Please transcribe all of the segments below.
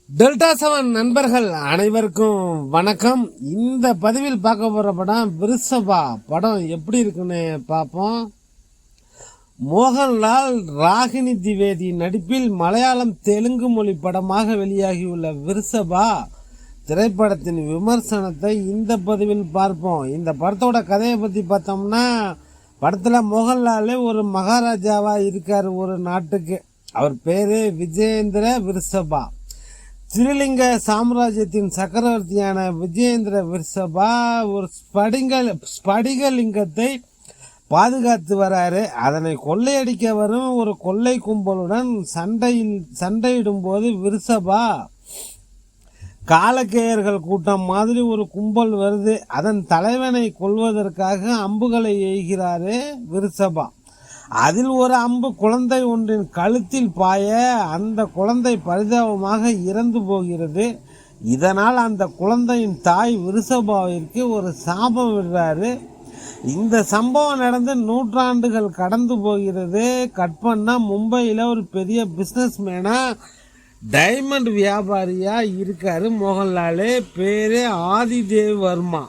Delta 7 நண்பர்கள் அனைவருக்கும் வணக்கம். இந்த பதிவில் பார்க்க போற படம் விருஷபா. படம் எப்படி இருக்குன்னு பார்ப்போம். மோகன்லால், ராகினி திவேதி நடிப்பில் மலையாளம் தெலுங்கு மொழி படமாக வெளியாகியுள்ள விருஷபா திரைப்படத்தின் விமர்சனத்தை இந்த பதிவில் பார்ப்போம். இந்த படத்தோட கதையை பற்றி பார்த்தோம்னா, படத்தில் மோகன்லாலே ஒரு மகாராஜாவா இருக்கார் ஒரு நாட்டுக்கு. அவர் பேரு விஜயேந்திர விருஷபா. ஸ்ரீலிங்க சாம்ராஜ்யத்தின் சக்கரவர்த்தியான விஜயேந்திர விருஷபா ஒரு ஸ்படிகலிங்கத்தை பாதுகாத்து வராரு. அதனை கொள்ளையடிக்க வரும் ஒரு கொள்ளை கும்பலுடன் சண்டையிடும் போது விருஷபா காலக்கேயர்கள் கூட்டம் மாதிரி ஒரு கும்பல் வருது. அதன் தலைவனை கொல்வதற்காக அம்புகளை எய்கிறாரு விருஷபா. அதில் ஒரு அம்பு குழந்தை ஒன்றின் கழுத்தில் பாய அந்த குழந்தை பரிதாபமாக இறந்து போகிறது. இதனால் அந்த குழந்தையின் தாய் விருஷபாவிற்கு ஒரு சாபம் விடுறாரு. இந்த சம்பவம் நடந்து நூற்றாண்டுகள் கடந்து போகிறது. கட்பண்ணா மும்பையில் ஒரு பெரிய பிஸ்னஸ் மேனா டைமண்ட் வியாபாரியா இருக்காரு மோகன்லால். பேரு ஆதிதேவ் வர்மா.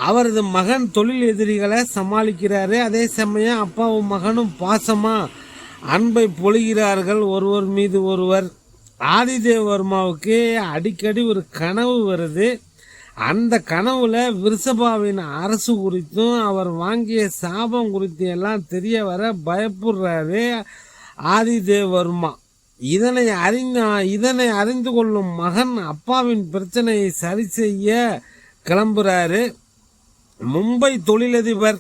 அவரது மகன் தொழில் எதிரிகளை சமாளிக்கிறாரு. அதே சமயம் அப்பாவும் மகனும் பாசமா அன்பை பொழிகிறார்கள் ஒருவர் மீது ஒருவர். ஆதிதேவ் வர்மாவுக்கு அடிக்கடி ஒரு கனவு வருது. அந்த கனவுல விருஷபாவின் அரசு குறித்தும் அவர் வாங்கிய சாபம் குறித்து எல்லாம் தெரிய வர பயப்படுறாரு ஆதிதேவ் வர்மா. இதனை அறிந்து கொள்ளும் மகன் அப்பாவின் பிரச்சனையை சரி செய்ய கிளம்புறாரு. மும்பை தொழிலதிபர்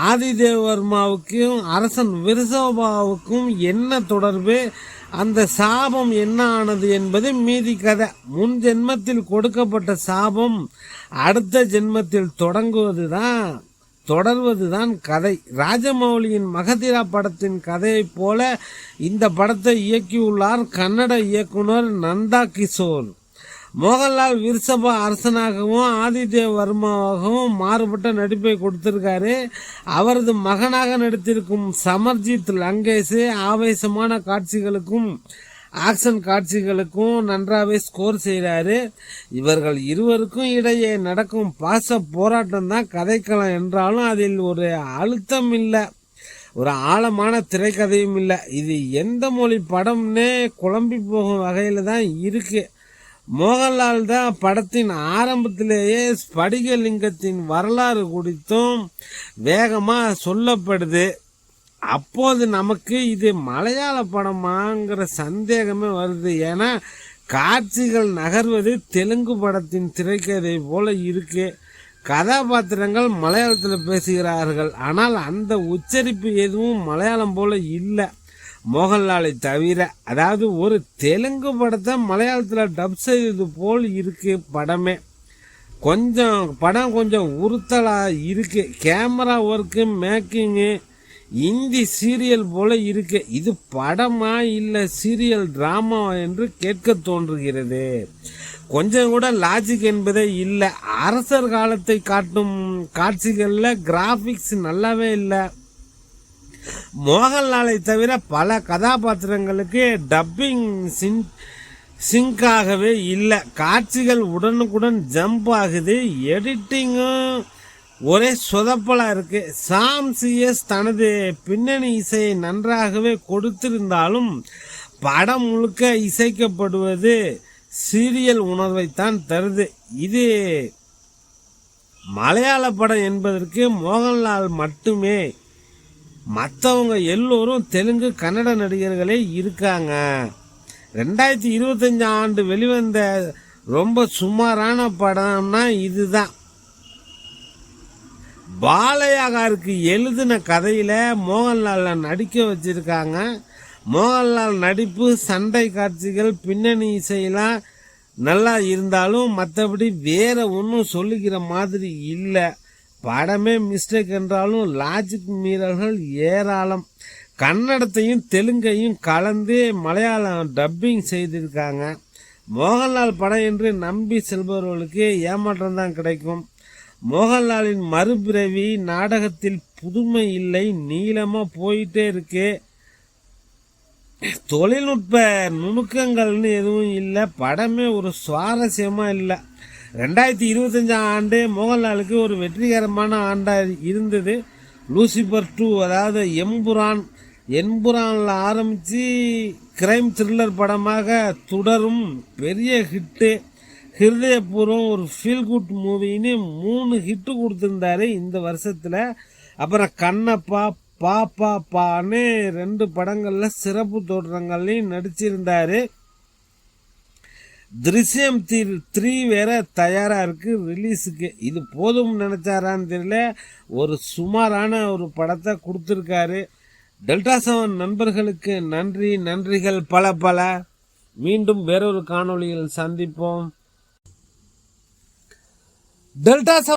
ஆதிதேவ் வர்மாவுக்கும் அரசன் விருஷபாவுக்கும் என்ன தொடர்பு, அந்த சாபம் என்ன ஆனது என்பது மீதி கதை. முன் ஜென்மத்தில் கொடுக்கப்பட்ட சாபம் அடுத்த ஜென்மத்தில் தொடர்வதுதான் கதை. ராஜமௌலியின் மகதிரா படத்தின் கதையைப் போல இந்த படத்தை இயக்கியுள்ளார் கன்னட இயக்குனர் நந்தா கிஷோர். மோகன்லால் விருஷபா அரசனாகவும் ஆதிதேவ் வர்மாவாகவும் மாறுபட்ட நடிப்பை கொடுத்திருக்காரு. அவரது மகனாக நடித்திருக்கும் சமர்ஜித் லங்கேஷ் ஆவேசமான காட்சிகளுக்கும் ஆக்ஷன் காட்சிகளுக்கும் நன்றாகவே ஸ்கோர் செய்கிறாரு. இவர்கள் இருவருக்கும் இடையே நடக்கும் பாச போராட்டம் தான் கதைக்களம் என்றாலும் அதில் ஒரு அழுத்தம் இல்லை, ஒரு ஆழமான திரைக்கதையும் இல்லை. இது எந்த மொழி படம்னே குழம்பி போகும் வகையில் தான் இருக்கு. மோகன்லால் தான் படத்தின் ஆரம்பத்திலேயே ஸ்படிகலிங்கத்தின் வரலாறு குறித்தும் வேகமாக சொல்லப்படுது. அப்போது நமக்கு இது மலையாள படமாங்கிற சந்தேகமே வருது. ஏன்னா காட்சிகள் நகர்வது தெலுங்கு படத்தின் திரைக்கதை போல இருக்கு. கதாபாத்திரங்கள் மலையாளத்தில் பேசுகிறார்கள், ஆனால் அந்த உச்சரிப்பு எதுவும் மலையாளம் போல இல்லை மோகன்லாலை தவிர. அதாவது ஒரு தெலுங்கு படத்தை மலையாளத்தில் டப் செய்தது போல் இருக்கு படமே. படம் கொஞ்சம் உறுத்தலாக இருக்கு. Camera work, making Hindi serial போல இருக்கு. இது படமா இல்லை சீரியல் டிராமா என்று கேட்க தோன்றுகிறது. கொஞ்சம் கூட லாஜிக் என்பதே இல்லை. அரசர் காலத்தை காட்டும் காட்சிகளில் கிராஃபிக்ஸ் நல்லாவே இல்லை. மோகன்லாலை தவிர பல கதாபாத்திரங்களுக்கு டப்பிங் சிங்காகவே இல்லை. காட்சிகள் உடனுக்குடன் ஜம்ப் ஆகுது. எடிட்டிங்கும் ஒரே சொதப்பலா இருக்கு. சாம் சிஎஸ் தனது பின்னணி இசையை நன்றாகவே கொடுத்திருந்தாலும் படம் முழுக்க இசைக்கப்படுவது சீரியல் உணர்வைத்தான் தருது. இது மலையாள படம் என்பதற்கு மோகன்லால் மட்டுமே, மற்றவங்க எல்லோரும் தெலுங்கு கன்னட நடிகர்களே இருக்காங்க. 2025 ஆண்டு வெளிவந்த ரொம்ப சுமாரான படம்னா இதுதான். பாலையாகாருக்கு எழுதின கதையில மோகன்லால் நடிக்க வச்சிருக்காங்க. மோகன்லால் நடிப்பு, சண்டை காட்சிகள், பின்னணி இசையெல்லாம் நல்லா இருந்தாலும் மற்றபடி வேற ஒன்றும் சொல்லிக்கிற மாதிரி இல்லை. படமே மிஸ்டேக் என்றாலும் லாஜிக் மீறல்கள் ஏராளம். கன்னடத்தையும் தெலுங்கையும் கலந்து மலையாளம் டப்பிங் செய்திருக்காங்க. மோகன்லால் படம் என்று நம்பி செல்பவர்களுக்கு ஏமாற்றம் தான் கிடைக்கும். மோகன்லாலின் மறுபிறவி நாடகத்தில் புதுமை இல்லை, நீளமாக போயிட்டே இருக்கு. தொழில்நுட்ப நுணுக்கங்கள்னு எதுவும் இல்லை, படமே ஒரு சுவாரஸ்யமாக இல்லை. 2025 ஆண்டு மோகன்லாலுக்கு ஒரு வெற்றிகரமான ஆண்டாக இருந்தது. லூசிபர் 2, அதாவது எம்புரானில் ஆரம்பித்து கிரைம் த்ரில்லர் படமாக தொடரும் பெரிய ஹிட்டு. ஹிருதயபூர்வம் ஒரு ஃபீல் குட் மூவின்னு 3 ஹிட்டு கொடுத்துருந்தாரு இந்த வருஷத்தில். அப்புறம் கண்ணப்பா, பாப்பான்னு 2 படங்களில் சிறப்பு தோற்றங்கள்லையும் நடிச்சிருந்தாரு. திருஷ்யம் 3 வேற தயாரா இருக்கு ரிலீஸுக்கு. இது போதும் நினைச்சாரான்னு தெரியல, ஒரு சுமாரான ஒரு படத்தை கொடுத்துருக்காரு. டெல்டா 7 நண்பர்களுக்கு நன்றிகள் பல. மீண்டும் வேறொரு காணொளியில் சந்திப்போம். டெல்டா